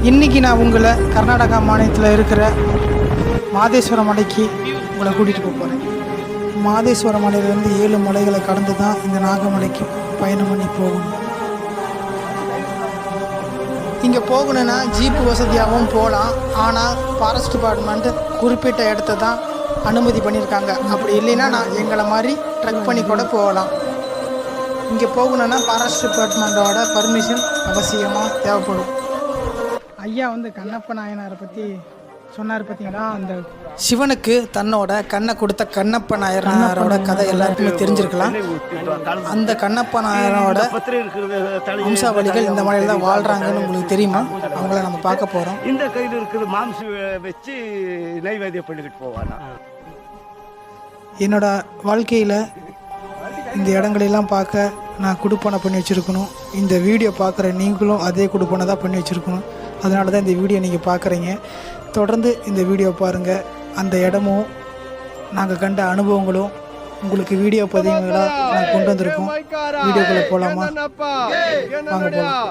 இன்றைக்கி நான் உங்களை கர்நாடகா மாநிலத்தில் இருக்கிற மாதேஸ்வர மலைக்கு உங்களை கூட்டிகிட்டு போக போகிறேன். மாதேஸ்வர மலையிலேருந்து 7 மலைகளை கடந்து தான் இந்த நாகமலைக்கு பயணம் பண்ணி போகணும். இங்கே போகணுன்னா ஜீப்பு வசதியாகவும் போகலாம். ஆனால் ஃபாரஸ்ட் டிபார்ட்மெண்ட்டு குறிப்பிட்ட இடத்த தான் அனுமதி பண்ணியிருக்காங்க. அப்படி இல்லைன்னா நான் எங்களை மாதிரி ட்ரக் பண்ணி கூட போகலாம். இங்கே போகணுன்னா ஃபாரஸ்ட் டிபார்ட்மெண்ட்டோட பர்மிஷன் அவசியமாக தேவைப்படும். ஐயா கண்ணப்ப நாயனாரை பற்றி சொன்னார் பார்த்தீங்களா. அந்த சிவனுக்கு தன்னோட கண்ணை கொடுத்த கண்ணப்ப நாயனாரோட கதை எல்லாருக்குமே தெரிஞ்சிருக்கலாம். அந்த கண்ணப்ப நாயனோட வம்சாவளிகள் இந்த மலையில் தான் வாழ்கிறாங்கன்னு உங்களுக்கு தெரியுமா? அவங்கள நம்ம பார்க்க போகிறோம். இந்த கையில் இருக்கிற மாம்சம் வச்சு நைவேத்தியம் பண்ணிக்கிட்டு போவாங்க. என்னோட வாழ்க்கையில் இந்த இடங்களெல்லாம் பார்க்க நான் குடுப்பனை பண்ணி வச்சுருக்கணும். இந்த வீடியோ பார்க்குற நீங்களும் அதே குடுப்பனை தான் பண்ணி வச்சுருக்கணும். அதனால தான் இந்த வீடியோ நீங்கள் பார்க்குறீங்க. தொடர்ந்து இந்த வீடியோ பாருங்கள். அந்த இடமும் நாங்கள் கண்ட அனுபவங்களும் உங்களுக்கு வீடியோ பதிவுகளாக நாங்கள் கொண்டு வந்திருக்கோம். வீடியோக்குள்ளே போகலாமா? வாங்க போகலாம்.